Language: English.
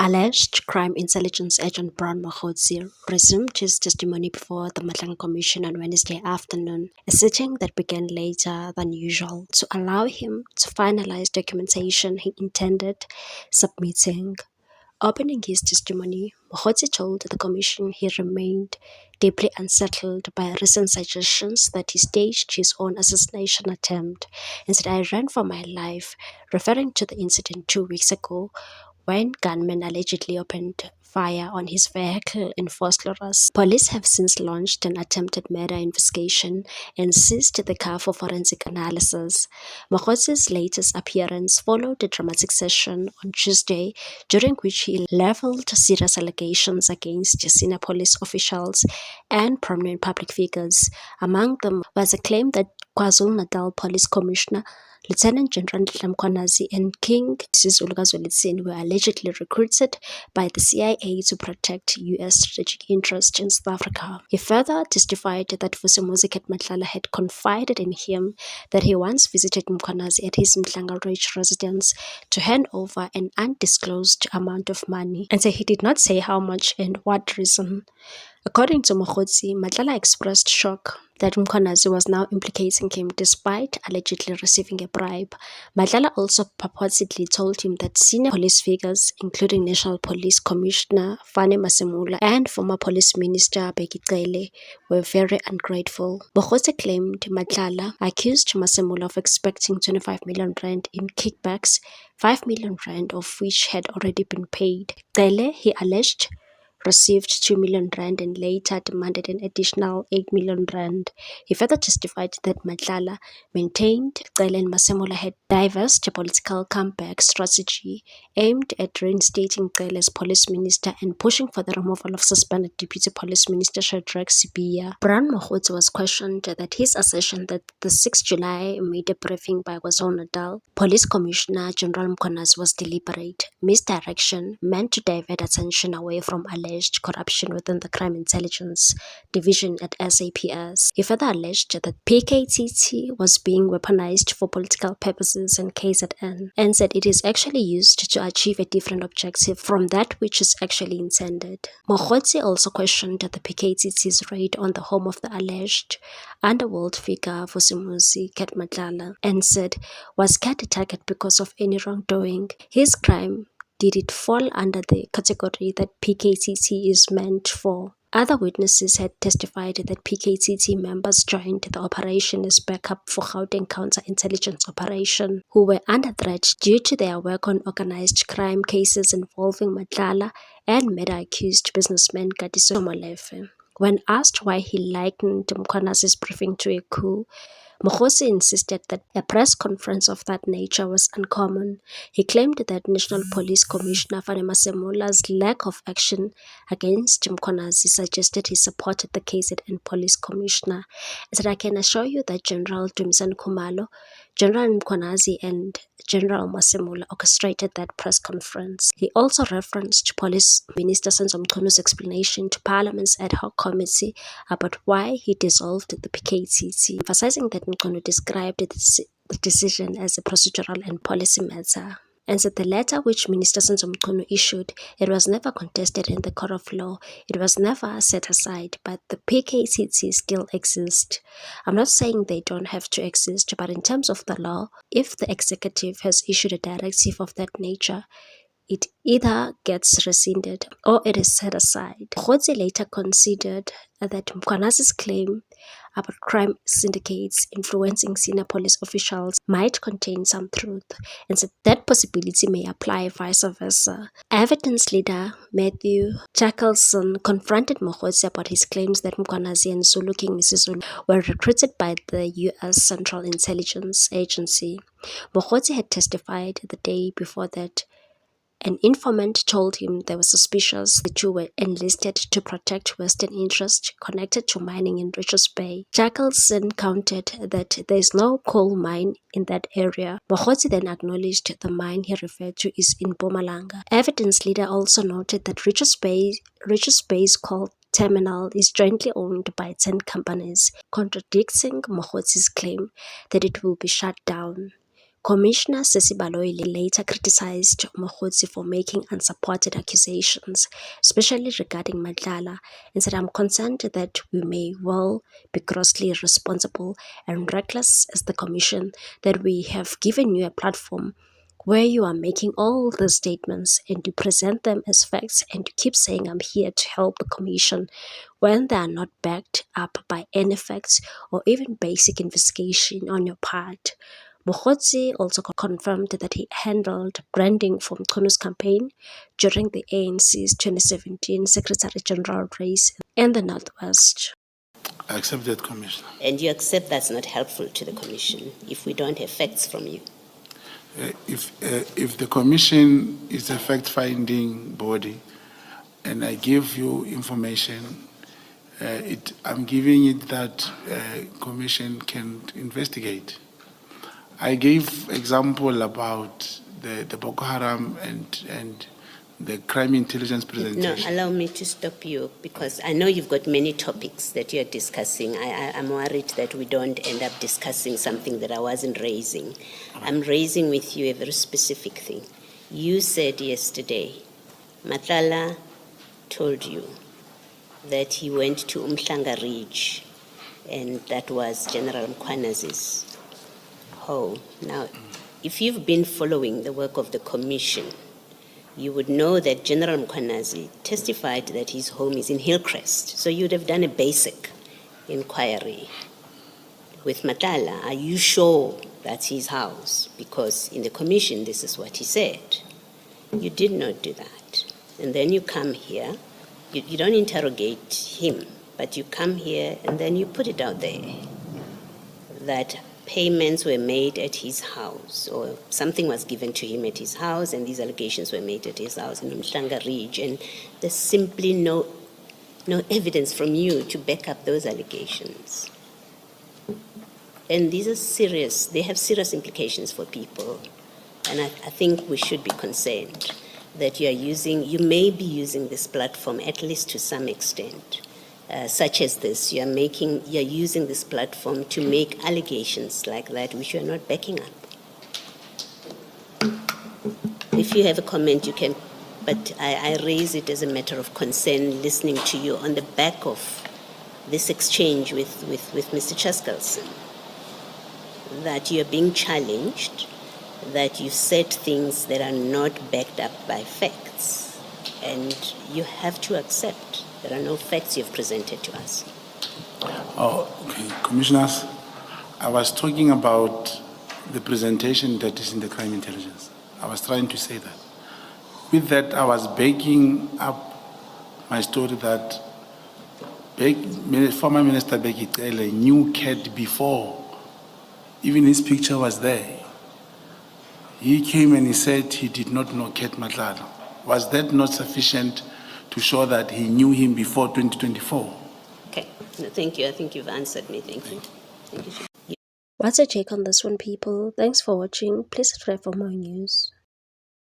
Alleged crime intelligence agent Brown Mokhotsi resumed his testimony before the Matlanga Commission on Wednesday afternoon, a sitting that began later than usual to allow him to finalize documentation he intended submitting. Opening his testimony, Mokhotsi told the commission he remained deeply unsettled by recent suggestions that he staged his own assassination attempt and said, "I ran for my life," referring to the incident 2 weeks ago when gunmen allegedly opened fire on his vehicle in Vosloorus. Police have since launched an attempted murder investigation and seized the car for forensic analysis. Mokhotsi's latest appearance followed a dramatic session on Tuesday, during which he leveled serious allegations against senior police officials and prominent public figures. Among them was a claim that KwaZulu-Natal Police Commissioner Lieutenant General Mkhwanazi and King Sizulu Kazwelithini were allegedly recruited by the CIA to protect U.S. strategic interests in South Africa. He further testified that Vusimuzi Matlala had confided in him that he once visited Mkhwanazi at his Mhlanga Ridge residence to hand over an undisclosed amount of money, and said he did not say how much and what reason. According to Mokhotsi, Matlala expressed shock that Mkhwanazi was now implicating him despite allegedly receiving a bribe. Matlala also purportedly told him that senior police figures, including National Police Commissioner Fane Masemula and former Police Minister Bheki Cele, were very ungrateful. Mokhotsi claimed Matlala accused Masemula of expecting 25 million rand in kickbacks, 5 million rand of which had already been paid. Cele, he alleged, received 2 million rand and later demanded an additional 8 million rand. He further testified that Matlala maintained Cele and Masemula had devised a political comeback strategy aimed at reinstating Cele as police minister and pushing for the removal of suspended Deputy Police Minister Shadrack Sibiya. Brown Mokhotsi was questioned that his assertion that the 6 July media briefing by KwaZulu-Natal Police Commissioner General Mkhwanazi was deliberate misdirection meant to divert attention away from alleged corruption within the Crime Intelligence Division at SAPS. He further alleged that PKTT was being weaponized for political purposes in KZN and said it is actually used to achieve a different objective from that which is actually intended. Mokhotsi also questioned the PKTT's raid on the home of the alleged underworld figure Vusimuzi Matlala and said was Cat a target because of any wrongdoing. His crime did it fall under the category that PKTT is meant for. Other witnesses had testified that PKTT members joined the operation as backup for Gauteng Counterintelligence Operation, who were under threat due to their work on organized crime cases involving Matlala and murder-accused businessman Katiso Molefe. When asked why he likened Mkhwanazi's briefing to a coup, Mokhotsi insisted that a press conference of that nature was uncommon. He claimed that National Police Commissioner Fane Masemula's lack of action against Mkhwanazi suggested he supported the KZN Police Commissioner. He said, "I can assure you that General Dumisani Khumalo, General Mkhwanazi and General Masemula orchestrated that press conference." He also referenced Police Minister Senzo Mchunu explanation to Parliament's ad hoc committee about why he dissolved the PKTT, emphasizing that Mchunu described the decision as a procedural and policy matter, and said the letter which Minister Senzo Mchunu issued, it was never contested in the court of law, it was never set aside, but the PKTT still exists. I'm not saying they don't have to exist, but in terms of the law, if the executive has issued a directive of that nature, it either gets rescinded or it is set aside. Mokhotsi later considered that Mkhwanazi's claim about crime syndicates influencing senior police officials might contain some truth, and said that possibility may apply vice versa. Evidence leader Matthew Jackelson confronted Mokhotsi about his claims that Mkhwanazi and Zulu King Misizulu were recruited by the U.S. Central Intelligence Agency. Mokhotsi had testified the day before that an informant told him they were suspicious the two were enlisted to protect Western interests connected to mining in Richards Bay. Jackelson countered that there is no coal mine in that area. Mokhotsi then acknowledged the mine he referred to is in Mpumalanga. Evidence leader also noted that Richards Bay's coal terminal is jointly owned by 10 companies, contradicting Mokhotsi's claim that it will be shut down. Commissioner Sesi Baloyi later criticized Mokgotsi for making unsupported accusations, especially regarding Madlala, and said, "I'm concerned that we may well be grossly irresponsible and reckless as the Commission, that we have given you a platform where you are making all these statements and you present them as facts and you keep saying I'm here to help the Commission when they are not backed up by any facts or even basic investigation on your part." Mokgotsi also confirmed that he handled branding for Mqono's campaign during the ANC's 2017 Secretary General race in the Northwest. I accept that, Commissioner. And you accept that's not helpful to the Commission if we don't have facts from you? If the Commission is a fact-finding body and I give you information, I'm giving it that Commission can investigate. I gave example about the Boko Haram and the crime intelligence presentation. No, allow me to stop you because I know you've got many topics that you're discussing. I'm worried that we don't end up discussing something that I wasn't raising. I'm raising with you a very specific thing. You said yesterday, Matala told you that he went to Umhlanga Ridge and that was General Mkwanazi's home. Now, if you've been following the work of the Commission, you would know that General Mkwanazi testified that his home is in Hillcrest. So you'd have done a basic inquiry. With Matala, are you sure that's his house? Because in the Commission, this is what he said. You did not do that. And then you come here, you don't interrogate him, but you come here and then you put it out there that payments were made at his house, or something was given to him at his house, and these allegations were made at his house in Umhlanga Ridge, and there's simply no evidence from you to back up those allegations. And these are serious, they have serious implications for people, and I think we should be concerned that you may be using this platform, at least to some extent, such as this. You're using this platform to make allegations like that which you're not backing up. If you have a comment, you can, but I raise it as a matter of concern listening to you on the back of this exchange with Mr. Chaskalson, that you're being challenged, that you said things that are not backed up by facts, and you have to accept there are no facts you've presented to us. Oh, okay. Commissioners, I was talking about the presentation that is in the crime intelligence. I was trying to say that. With that, I was backing up my story that former Minister Bheki Cele knew Cat before. Even his picture was there. He came and he said he did not know Cat Matlala. Was that not sufficient to show that he knew him before 2024? Okay, no, thank you. I think you've answered me. Thank you. Thank you. What's your take on this one, people? Thanks for watching. Please subscribe for more news.